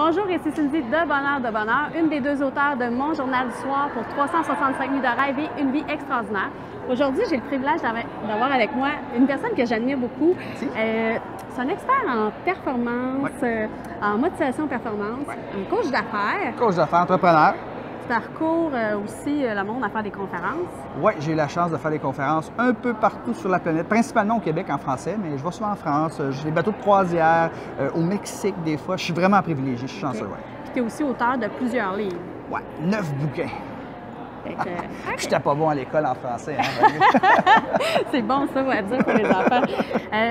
Bonjour, ici Cindy de Bonheur, une des deux auteurs de Mon Journal du soir pour 365 nuits de rêve et une vie extraordinaire. Aujourd'hui, j'ai le privilège d'avoir avec moi une personne que j'admire beaucoup. C'est un expert en performance, en motivation performance, un coach d'affaires. Coach d'affaires, entrepreneur. Tu parcours aussi le monde à faire des conférences. Oui, j'ai eu la chance de faire des conférences un peu partout sur la planète, principalement au Québec en français, mais je vais souvent en France, j'ai des bateaux de croisière, au Mexique des fois. Je suis vraiment privilégié, je suis chanceux, Puis tu es aussi auteur de plusieurs livres. Oui, 9 bouquins. Je n'étais pas bon à l'école en français. Hein, c'est bon, ça, on va dire pour les enfants.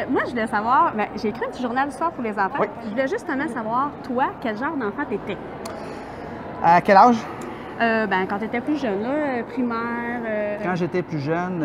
Moi, je voulais savoir, j'ai écrit un petit journal du soir pour les enfants. Oui. Je voulais justement savoir, toi, quel genre d'enfant tu étais? À quel âge? Quand tu étais plus jeune, là, primaire. Quand j'étais plus jeune,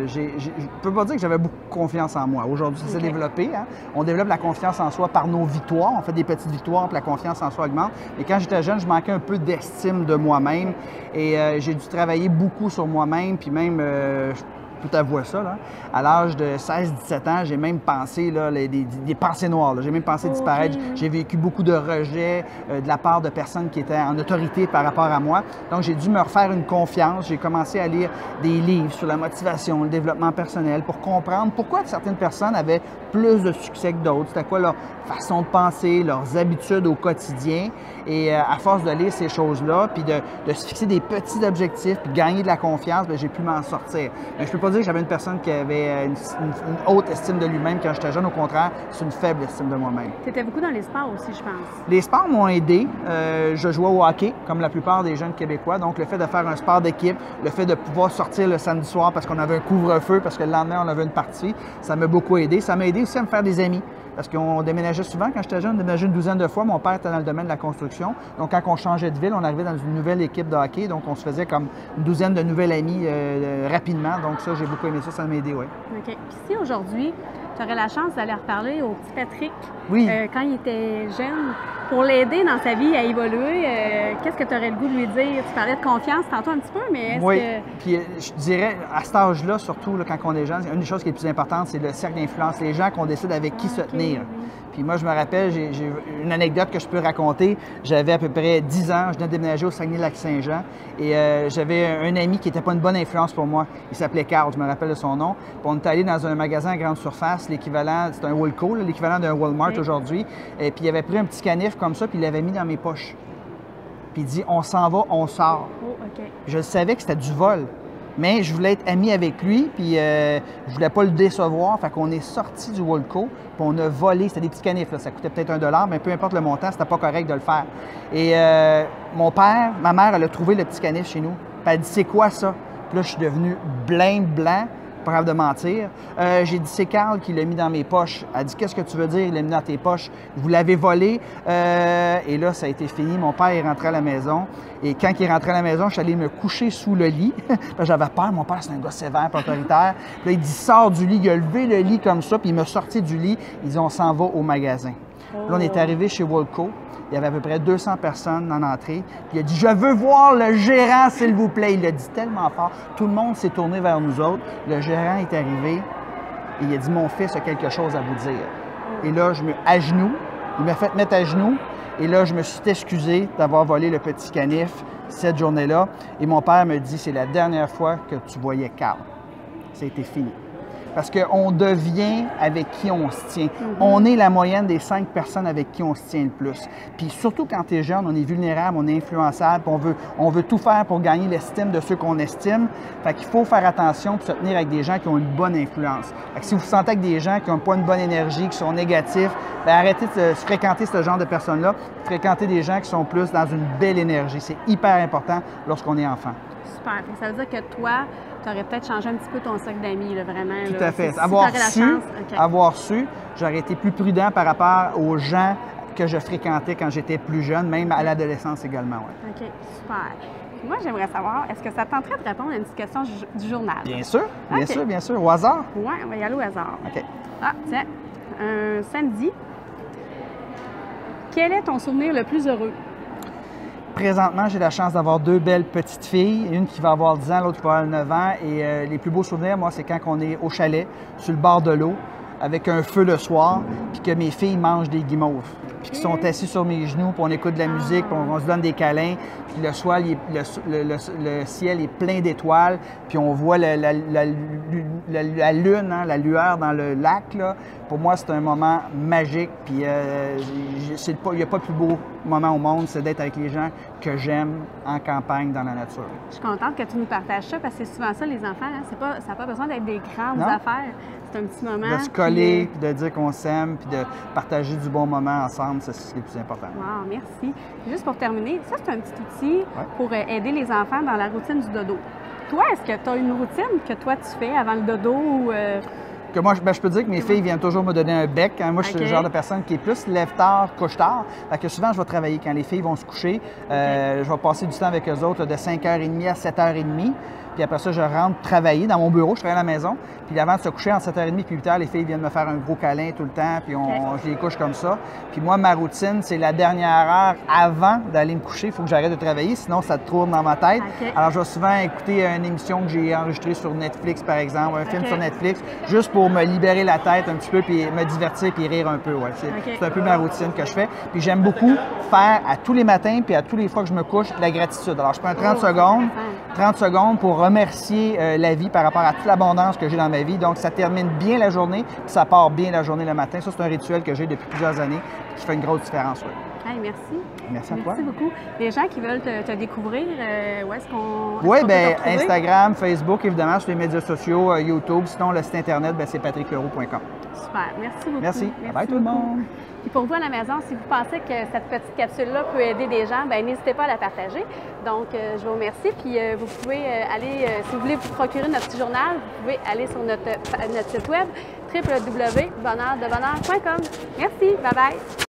je ne peux pas dire que j'avais beaucoup de confiance en moi. Aujourd'hui, ça s'est développé. Hein? On développe la confiance en soi par nos victoires. On fait des petites victoires, puis la confiance en soi augmente. Mais quand j'étais jeune, je manquais un peu d'estime de moi-même. Et j'ai dû travailler beaucoup sur moi-même, puis même... je peux t'avouer ça, là. À l'âge de 16-17 ans, j'ai même pensé là, des pensées noires. J'ai même pensé disparaître. J'ai vécu beaucoup de rejets de la part de personnes qui étaient en autorité par rapport à moi. Donc, j'ai dû me refaire une confiance. J'ai commencé à lire des livres sur la motivation, le développement personnel pour comprendre pourquoi certaines personnes avaient plus de succès que d'autres. C'était quoi leur façon de penser, leurs habitudes au quotidien. Et à force de lire ces choses-là, puis de se fixer des petits objectifs, puis gagner de la confiance, j'ai pu m'en sortir. Mais je peux pas dire que j'avais une personne qui avait une haute estime de lui-même quand j'étais jeune. Au contraire, c'est une faible estime de moi-même. Tu étais beaucoup dans les sports aussi, je pense. Les sports m'ont aidé. Je jouais au hockey, comme la plupart des jeunes Québécois. Donc, le fait de faire un sport d'équipe, le fait de pouvoir sortir le samedi soir parce qu'on avait un couvre-feu, parce que le lendemain, on avait une partie, ça m'a beaucoup aidé. Ça m'a aidé aussi à me faire des amis. Parce qu'on déménageait souvent. Quand j'étais jeune, on déménageait une douzaine de fois. Mon père était dans le domaine de la construction. Donc, quand on changeait de ville, on arrivait dans une nouvelle équipe de hockey. Donc, on se faisait comme une douzaine de nouvelles amies rapidement. Donc, ça, j'ai beaucoup aimé ça. Ça m'a aidé, oui. OK. Puis si aujourd'hui, tu aurais la chance d'aller reparler au petit Patrick quand il était jeune, pour l'aider dans sa vie à évoluer, qu'est-ce que tu aurais le goût de lui dire? Tu parlais de confiance tantôt un petit peu, mais est-ce que... Puis je dirais, à cet âge-là, surtout là, quand on est jeune, une des choses qui est le plus importante, c'est le cercle d'influence, les gens qu'on décide avec qui se tenir. Puis moi, je me rappelle, j'ai une anecdote que je peux raconter. J'avais à peu près 10 ans, je venais de déménager au Saguenay-Lac-Saint-Jean et j'avais un ami qui n'était pas une bonne influence pour moi. Il s'appelait Carl, je me rappelle de son nom. Puis on est allé dans un magasin à grande surface, l'équivalent, c'est un Woolco, l'équivalent d'un Walmart aujourd'hui. Et puis il avait pris un petit canif comme ça, puis il l'avait mis dans mes poches. Puis il dit, on s'en va, on sort. Je savais que c'était du vol. Mais je voulais être ami avec lui, puis je voulais pas le décevoir. Fait qu'on est sorti du Woolco, puis on a volé. C'était des petits canifs, là. Ça coûtait peut-être $1, mais peu importe le montant, c'était pas correct de le faire. Et ma mère, elle a trouvé le petit canif chez nous. Puis elle a dit, c'est quoi ça? Puis là, je suis devenu blanc, pas grave de mentir. J'ai dit, c'est Carl qui l'a mis dans mes poches. Elle a dit, qu'est-ce que tu veux dire? Il l'a mis dans tes poches. Vous l'avez volé. Et là, ça a été fini. Mon père est rentré à la maison. Et quand il est rentré à la maison, je suis allé me coucher sous le lit. J'avais peur. Mon père, c'est un gars sévère, pas autoritaire. Puis là, il dit, sors du lit. Il a levé le lit comme ça. Puis il m'a sorti du lit. Il dit, on s'en va au magasin. Là, on est arrivé chez Woolco. Il y avait à peu près 200 personnes en entrée. Puis il a dit, je veux voir le gérant, s'il vous plaît. Il l'a dit tellement fort. Tout le monde s'est tourné vers nous autres. Le gérant est arrivé et il a dit, mon fils a quelque chose à vous dire. Et là, à genoux, il m'a fait mettre à genoux. Et là, je me suis excusé d'avoir volé le petit canif cette journée-là. Et mon père me dit, c'est la dernière fois que tu voyais Carl. Ça a été fini. Parce qu'on devient avec qui on se tient. On est la moyenne des 5 personnes avec qui on se tient le plus. Puis surtout quand tu es jeune, on est vulnérable, on est influençable, on veut tout faire pour gagner l'estime de ceux qu'on estime. Fait qu'il faut faire attention pour se tenir avec des gens qui ont une bonne influence. Fait que si vous vous sentez avec des gens qui n'ont pas une bonne énergie, qui sont négatifs, bien arrêtez de fréquenter ce genre de personnes-là. Fréquentez des gens qui sont plus dans une belle énergie. C'est hyper important lorsqu'on est enfant. Super. Ça veut dire que toi, tu aurais peut-être changé un petit peu ton cercle d'amis, vraiment. Tout à fait. Avoir su, j'aurais été plus prudent par rapport aux gens que je fréquentais quand j'étais plus jeune, même à l'adolescence également. Ouais. OK, super. Moi, j'aimerais savoir, est-ce que ça tenterait de répondre à une petite question du journal? Bien sûr, bien sûr, bien sûr. Au hasard? Oui, on va y aller au hasard. OK. Ah, tiens, un samedi. Quel est ton souvenir le plus heureux? Présentement, j'ai la chance d'avoir 2 belles petites filles, une qui va avoir 10 ans, l'autre qui va avoir 9 ans. Et les plus beaux souvenirs, moi, c'est quand on est au chalet, sur le bord de l'eau. avec un feu le soir, puis que mes filles mangent des guimauves. Puis qu'ils sont assis sur mes genoux, puis on écoute de la musique, puis on se donne des câlins. Puis le soir, le ciel est plein d'étoiles, puis on voit la lune, hein, la lueur dans le lac. Là. Pour moi, c'est un moment magique. Puis il n'y a pas plus beau moment au monde, c'est d'être avec les gens que j'aime en campagne, dans la nature. Je suis contente que tu nous partages ça, parce que c'est souvent ça, les enfants, hein, ça n'a pas besoin d'être des grandes affaires. C'est un petit moment. De se coller, puis de dire qu'on s'aime, puis de partager du bon moment ensemble, c'est ce qui est le plus important. Wow, merci. Juste pour terminer, ça, c'est un petit outil pour aider les enfants dans la routine du dodo. Toi, est-ce que tu as une routine que toi, tu fais avant le dodo ou... Que moi, je peux dire que mes filles viennent toujours me donner un bec. Hein. Moi, je suis le genre de personne qui est plus lève-tard, couche-tard. Fait que souvent, je vais travailler quand les filles vont se coucher. Je vais passer du temps avec eux autres de 5h30 à 7h30. Puis après ça, je rentre travailler dans mon bureau, je travaille à la maison. Puis avant de se coucher, entre 7h30 et 8h, les filles viennent me faire un gros câlin tout le temps, puis je les couche comme ça. Puis moi, ma routine, c'est la dernière heure avant d'aller me coucher. Il faut que j'arrête de travailler, sinon ça tourne dans ma tête. Alors, je vais souvent écouter une émission que j'ai enregistrée sur Netflix, par exemple, un film sur Netflix, juste pour me libérer la tête un petit peu, puis me divertir, puis rire un peu. Ouais. C'est un peu ma routine que je fais. Puis j'aime beaucoup faire à tous les matins, puis à tous les fois que je me couche, de la gratitude. Alors, je prends 30 secondes pour remercier la vie par rapport à toute l'abondance que j'ai dans ma vie. Donc, ça termine bien la journée, puis ça part bien la journée le matin. Ça, c'est un rituel que j'ai depuis plusieurs années qui fait une grosse différence. Ouais. Hey, merci. Merci à toi. Merci beaucoup. Les gens qui veulent te découvrir, où est-ce qu'on Oui, bien, Instagram, Facebook, évidemment, sur les médias sociaux, YouTube. Sinon, le site Internet, c'est patrickleroux.com. Super. Merci beaucoup. Merci. Bye tout le monde. Et pour vous à la maison, si vous pensez que cette petite capsule-là peut aider des gens, bien, n'hésitez pas à la partager. Donc, je vous remercie. Puis, vous pouvez aller, si vous voulez vous procurer notre petit journal, vous pouvez aller sur notre site web www.bonheurdebonheur.com. Merci. Bye bye.